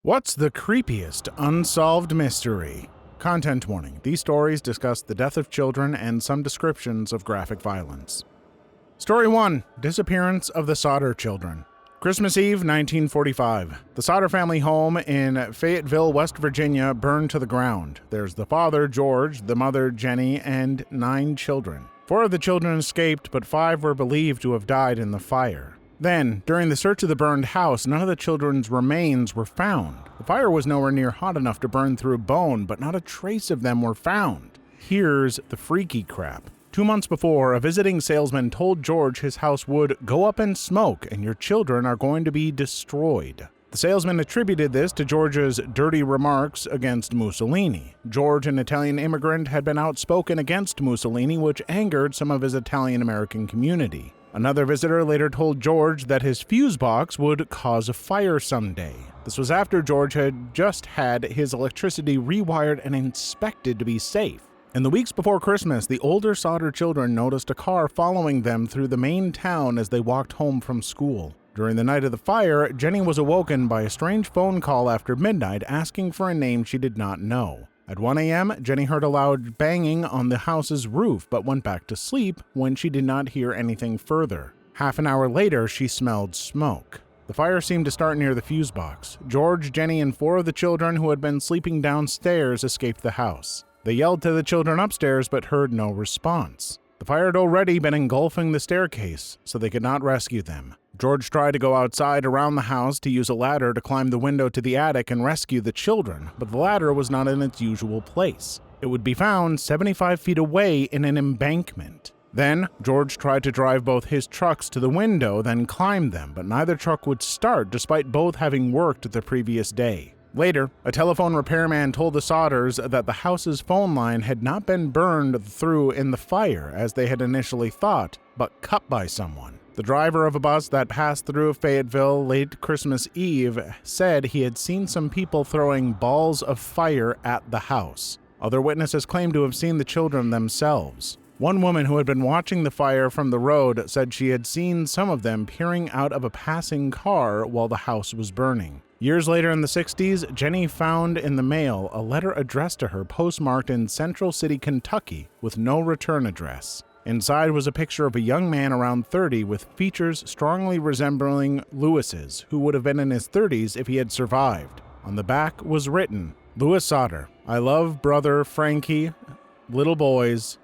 What's the creepiest unsolved mystery? Content warning. These stories discuss the death of children and some descriptions of graphic violence. Story 1. Disappearance of the Sauter Children. Christmas Eve, 1945. The Sauter family home in Fayetteville, West Virginia burned to the ground. There's the father, George, the mother, Jenny, and 9 children. 4 of the children escaped, but 5 were believed to have died in the fire. Then, during the search of the burned house, none of the children's remains were found. The fire was nowhere near hot enough to burn through a bone, but not a trace of them were found. Here's the freaky crap. 2 months before, a visiting salesman told George his house would go up in smoke and your children are going to be destroyed. The salesman attributed this to George's dirty remarks against Mussolini. George, an Italian immigrant, had been outspoken against Mussolini, which angered some of his Italian-American community. Another visitor later told George that his fuse box would cause a fire someday. This was after George had just had his electricity rewired and inspected to be safe. In the weeks before Christmas, the older Sauter children noticed a car following them through the main town as they walked home from school. During the night of the fire, Jenny was awoken by a strange phone call after midnight asking for a name she did not know. At 1 a.m., Jenny heard a loud banging on the house's roof, but went back to sleep when she did not hear anything further. Half an hour later, she smelled smoke. The fire seemed to start near the fuse box. George, Jenny, and 4 of the children who had been sleeping downstairs escaped the house. They yelled to the children upstairs but heard no response. The fire had already been engulfing the staircase, so they could not rescue them. George tried to go outside around the house to use a ladder to climb the window to the attic and rescue the children, but the ladder was not in its usual place. It would be found 75 feet away in an embankment. Then, George tried to drive both his trucks to the window, then climb them, but neither truck would start despite both having worked the previous day. Later, a telephone repairman told the Sauters that the house's phone line had not been burned through in the fire, as they had initially thought, but cut by someone. The driver of a bus that passed through Fayetteville late Christmas Eve said he had seen some people throwing balls of fire at the house. Other witnesses claimed to have seen the children themselves. One woman who had been watching the fire from the road said she had seen some of them peering out of a passing car while the house was burning. Years later in the 60s, Jenny found in the mail a letter addressed to her postmarked in Central City, Kentucky, with no return address. Inside was a picture of a young man around 30 with features strongly resembling Lewis's, who would have been in his 30s if he had survived. On the back was written, "Louis Sauter, I love brother Frankie, little boys,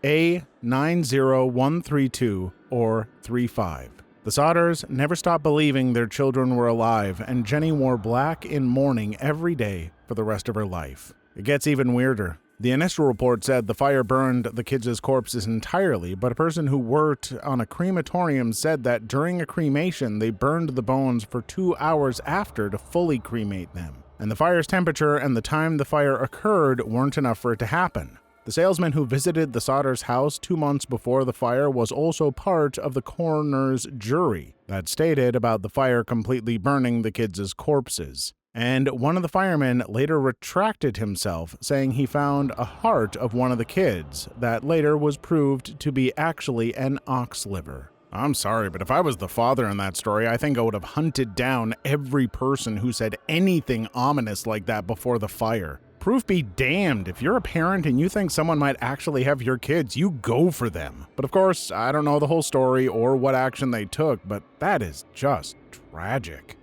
A90132 or 35. The Sauters never stopped believing their children were alive, and Jenny wore black in mourning every day for the rest of her life. It gets even weirder. The initial report said the fire burned the kids' corpses entirely, but a person who worked on a crematorium said that during a cremation they burned the bones for 2 hours after to fully cremate them. And the fire's temperature and the time the fire occurred weren't enough for it to happen. The salesman who visited the Sauters' house 2 months before the fire was also part of the coroner's jury that stated about the fire completely burning the kids' corpses. And one of the firemen later retracted himself, saying he found a heart of one of the kids that later was proved to be actually an ox liver. I'm sorry, but if I was the father in that story, I think I would have hunted down every person who said anything ominous like that before the fire. Proof be damned, if you're a parent and you think someone might actually have your kids, you go for them. But of course, I don't know the whole story or what action they took, but that is just tragic.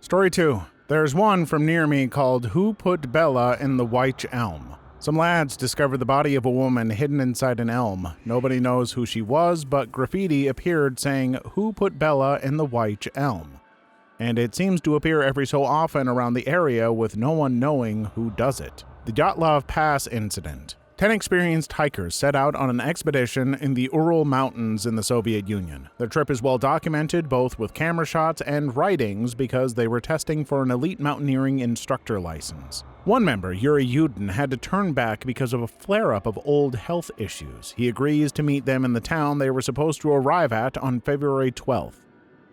Story 2. There's one from near me called Who Put Bella in the Wych Elm? Some lads discovered the body of a woman hidden inside an elm. Nobody knows who she was, but graffiti appeared saying, "Who put Bella in the Wych Elm?" And it seems to appear every so often around the area with no one knowing who does it. The Dyatlov Pass incident. 10 experienced hikers set out on an expedition in the Ural Mountains in the Soviet Union. Their trip is well documented both with camera shots and writings because they were testing for an elite mountaineering instructor license. One member, Yuri Yudin, had to turn back because of a flare-up of old health issues. He agrees to meet them in the town they were supposed to arrive at on February 12th.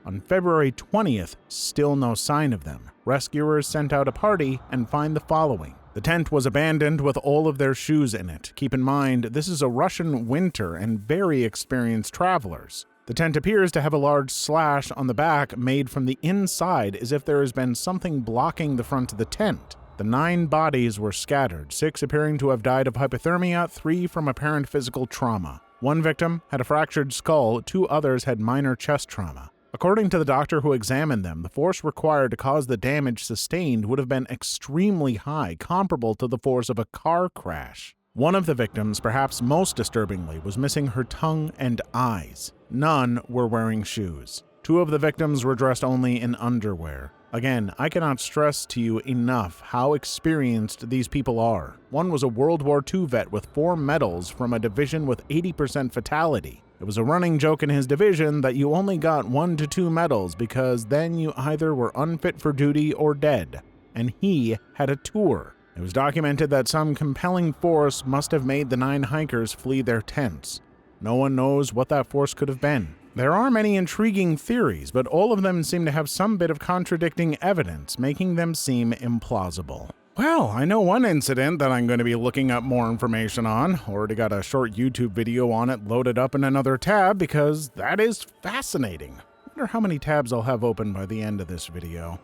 On February 20th, still no sign of them. Rescuers sent out a party and find the following. The tent was abandoned with all of their shoes in it. Keep in mind, this is a Russian winter and very experienced travelers. The tent appears to have a large slash on the back made from the inside, as if there has been something blocking the front of the tent. The 9 bodies were scattered, 6 appearing to have died of hypothermia, 3 from apparent physical trauma. 1 victim had a fractured skull, 2 others had minor chest trauma. According to the doctor who examined them, the force required to cause the damage sustained would have been extremely high, comparable to the force of a car crash. One of the victims, perhaps most disturbingly, was missing her tongue and eyes. None were wearing shoes. 2 of the victims were dressed only in underwear. Again, I cannot stress to you enough how experienced these people are. One was a World War II vet with 4 medals from a division with 80% fatality. It was a running joke in his division that you only got 1 to 2 medals because then you either were unfit for duty or dead. And he had a tour. It was documented that some compelling force must have made the 9 hikers flee their tents. No one knows what that force could have been. There are many intriguing theories, but all of them seem to have some bit of contradicting evidence, making them seem implausible. Well, I know one incident that I'm going to be looking up more information on. Already got a short YouTube video on it loaded up in another tab because that is fascinating. I wonder how many tabs I'll have open by the end of this video.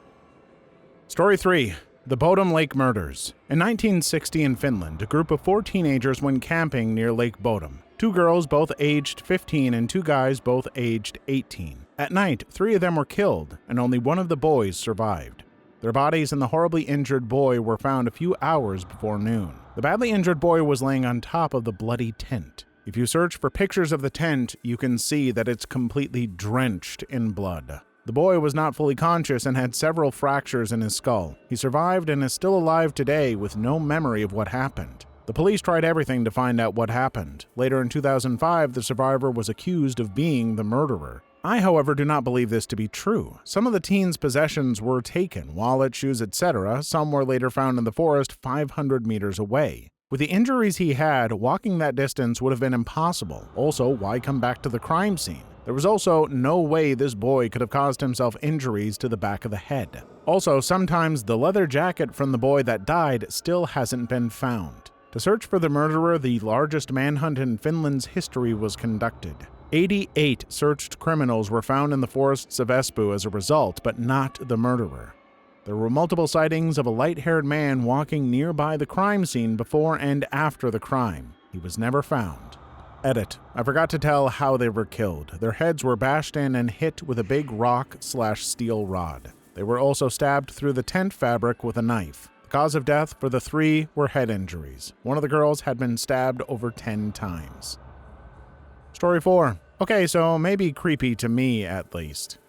Story 3. The Bodom Lake Murders. In 1960 in Finland, a group of 4 teenagers went camping near Lake Bodom. 2 girls, both aged 15, and 2 guys, both aged 18. At night, 3 of them were killed, and only 1 of the boys survived. Their bodies and the horribly injured boy were found a few hours before noon. The badly injured boy was laying on top of the bloody tent. If you search for pictures of the tent, you can see that it's completely drenched in blood. The boy was not fully conscious and had several fractures in his skull. He survived and is still alive today with no memory of what happened. The police tried everything to find out what happened. Later in 2005, the survivor was accused of being the murderer. I, however, do not believe this to be true. Some of the teen's possessions were taken, wallet, shoes, etc. Some were later found in the forest 500 meters away. With the injuries he had, walking that distance would have been impossible. Also, why come back to the crime scene? There was also no way this boy could have caused himself injuries to the back of the head. Also, sometimes the leather jacket from the boy that died still hasn't been found. To search for the murderer, the largest manhunt in Finland's history was conducted. 88 searched criminals were found in the forests of Espoo as a result, but not the murderer. There were multiple sightings of a light-haired man walking nearby the crime scene before and after the crime. He was never found. Edit. I forgot to tell how they were killed. Their heads were bashed in and hit with a big rock/steel rod. They were also stabbed through the tent fabric with a knife. The cause of death for the 3 were head injuries. One of the girls had been stabbed over 10 times. Story 4. Okay, so maybe creepy to me at least.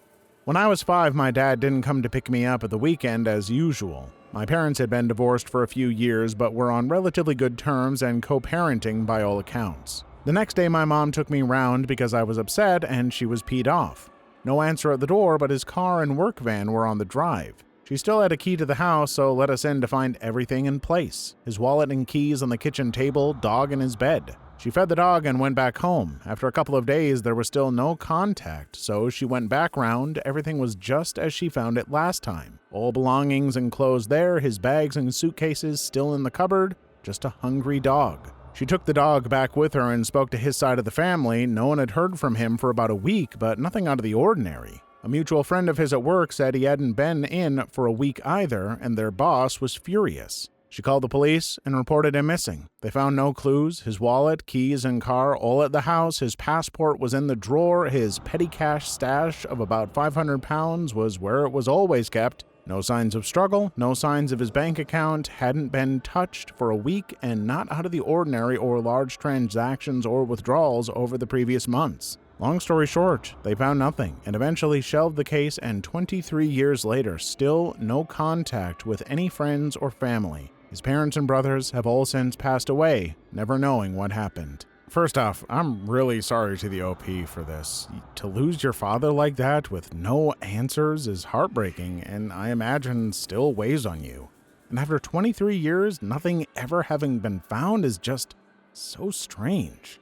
When I was 5, my dad didn't come to pick me up at the weekend as usual. My parents had been divorced for a few years, but were on relatively good terms and co-parenting by all accounts. The next day, my mom took me round because I was upset and she was peed off. No answer at the door, but his car and work van were on the drive. She still had a key to the house, so let us in to find everything in place. His wallet and keys on the kitchen table, dog in his bed. She fed the dog and went back home. After a couple of days, there was still no contact, so she went back round. Everything was just as she found it last time. All belongings and clothes there, his bags and suitcases still in the cupboard, just a hungry dog. She took the dog back with her and spoke to his side of the family. No one had heard from him for about a week, but nothing out of the ordinary. A mutual friend of his at work said he hadn't been in for a week either, and their boss was furious. She called the police and reported him missing. They found no clues. His wallet, keys, and car all at the house. His passport was in the drawer. His petty cash stash of about 500 pounds was where it was always kept. No signs of struggle, no signs of his bank account, hadn't been touched for a week, and not out of the ordinary or large transactions or withdrawals over the previous months. Long story short, they found nothing and eventually shelved the case, and 23 years later, still no contact with any friends or family. His parents and brothers have all since passed away, never knowing what happened. First off, I'm really sorry to the OP for this. To lose your father like that with no answers is heartbreaking, and I imagine still weighs on you. And after 23 years, nothing ever having been found is just so strange.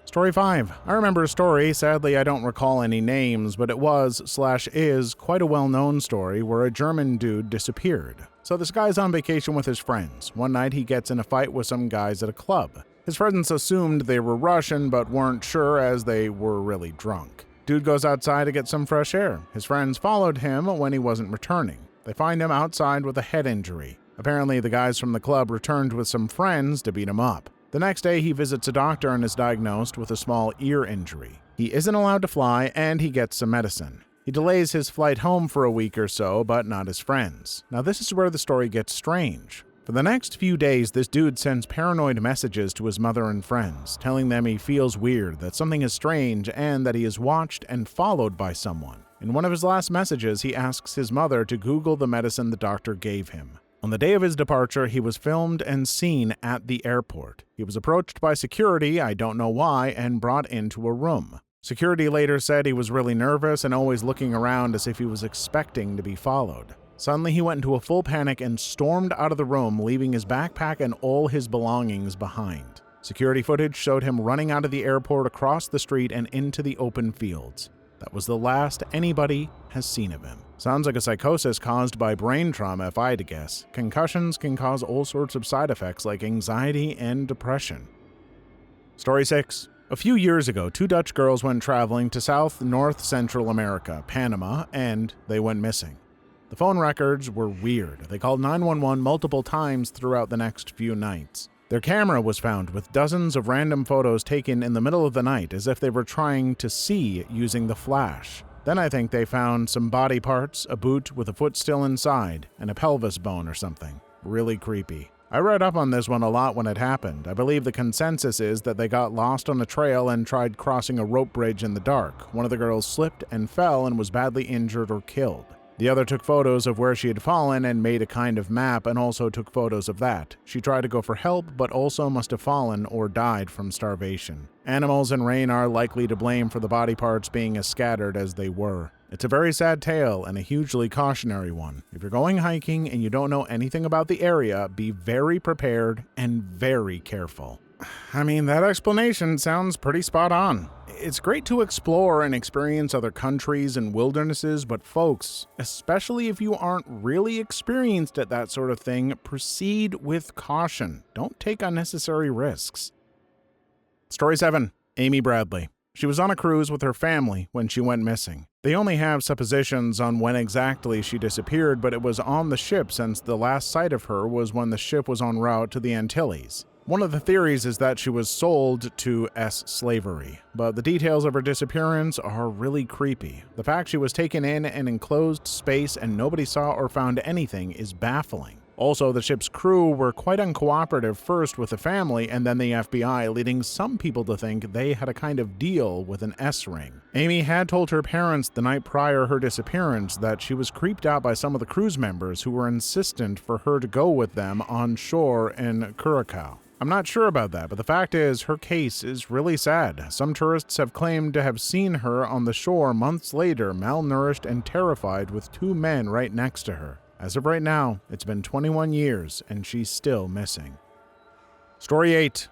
Story 5. I remember a story, sadly I don't recall any names, but it was/is quite a well-known story where a German dude disappeared. So this guy's on vacation with his friends. One night he gets in a fight with some guys at a club. His friends assumed they were Russian but weren't sure as they were really drunk. Dude goes outside to get some fresh air. His friends followed him when he wasn't returning. They find him outside with a head injury. Apparently, the guys from the club returned with some friends to beat him up. The next day, he visits a doctor and is diagnosed with a small ear injury. He isn't allowed to fly, and he gets some medicine. He delays his flight home for a week or so, but not his friends. Now, this is where the story gets strange. For the next few days, this dude sends paranoid messages to his mother and friends, telling them he feels weird, that something is strange, and that he is watched and followed by someone. In one of his last messages, he asks his mother to Google the medicine the doctor gave him. On the day of his departure, he was filmed and seen at the airport. He was approached by security, I don't know why, and brought into a room. Security later said he was really nervous and always looking around as if he was expecting to be followed. Suddenly, he went into a full panic and stormed out of the room, leaving his backpack and all his belongings behind. Security footage showed him running out of the airport across the street and into the open fields. That was the last anybody has seen of him. Sounds like a psychosis caused by brain trauma, if I had to guess. Concussions can cause all sorts of side effects like anxiety and depression. Story 6. A few years ago, 2 Dutch girls went traveling to North Central America, Panama, and they went missing. The phone records were weird. They called 911 multiple times throughout the next few nights. Their camera was found with dozens of random photos taken in the middle of the night as if they were trying to see using the flash. Then I think they found some body parts, a boot with a foot still inside, and a pelvis bone or something. Really creepy. I read up on this one a lot when it happened. I believe the consensus is that they got lost on a trail and tried crossing a rope bridge in the dark. One of the girls slipped and fell and was badly injured or killed. The other took photos of where she had fallen and made a kind of map and also took photos of that. She tried to go for help, but also must have fallen or died from starvation. Animals and rain are likely to blame for the body parts being as scattered as they were. It's a very sad tale and a hugely cautionary one. If you're going hiking and you don't know anything about the area, be very prepared and very careful. I mean, that explanation sounds pretty spot on. It's great to explore and experience other countries and wildernesses, but folks, especially if you aren't really experienced at that sort of thing, proceed with caution. Don't take unnecessary risks. Story 7. Amy Bradley. She was on a cruise with her family when she went missing. They only have suppositions on when exactly she disappeared, but it was on the ship since the last sight of her was when the ship was en route to the Antilles. One of the theories is that she was sold to slavery, but the details of her disappearance are really creepy. The fact she was taken in an enclosed space and nobody saw or found anything is baffling. Also, the ship's crew were quite uncooperative first with the family and then the FBI, leading some people to think they had a kind of deal with an S-ring. Amy had told her parents the night prior her disappearance that she was creeped out by some of the cruise members who were insistent for her to go with them on shore in Curacao. I'm not sure about that, but the fact is, her case is really sad. Some tourists have claimed to have seen her on the shore months later, malnourished and terrified with 2 men right next to her. As of right now, it's been 21 years, and she's still missing. Story 8.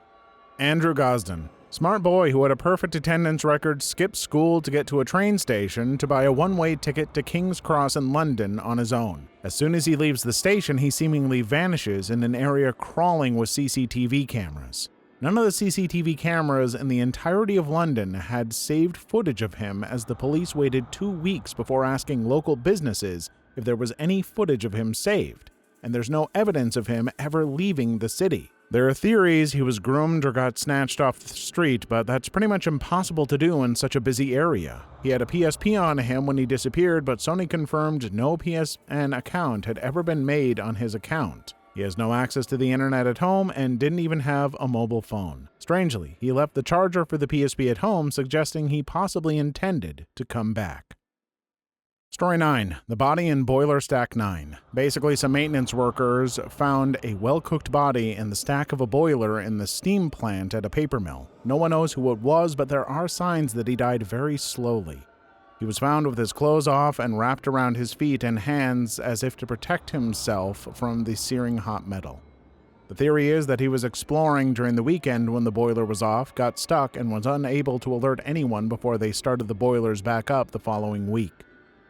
Andrew Gosden. Smart boy who had a perfect attendance record skipped school to get to a train station to buy a one-way ticket to King's Cross in London on his own. As soon as he leaves the station, he seemingly vanishes in an area crawling with CCTV cameras. None of the CCTV cameras in the entirety of London had saved footage of him, as the police waited 2 weeks before asking local businesses if there was any footage of him saved, and there's no evidence of him ever leaving the city. There are theories he was groomed or got snatched off the street, but that's pretty much impossible to do in such a busy area. He had a PSP on him when he disappeared, but Sony confirmed no PSN account had ever been made on his account. He has no access to the internet at home and didn't even have a mobile phone. Strangely, he left the charger for the PSP at home, suggesting he possibly intended to come back. Story 9. The body in Boiler Stack 9. Basically, some maintenance workers found a well-cooked body in the stack of a boiler in the steam plant at a paper mill. No one knows who it was, but there are signs that he died very slowly. He was found with his clothes off and wrapped around his feet and hands as if to protect himself from the searing hot metal. The theory is that he was exploring during the weekend when the boiler was off, got stuck, and was unable to alert anyone before they started the boilers back up the following week.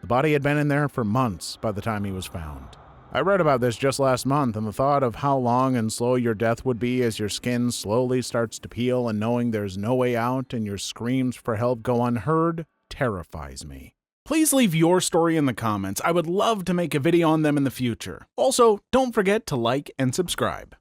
The body had been in there for months by the time he was found. I read about this just last month, and the thought of how long and slow your death would be as your skin slowly starts to peel and knowing there's no way out and your screams for help go unheard terrifies me. Please leave your story in the comments. I would love to make a video on them in the future. Also, don't forget to like and subscribe.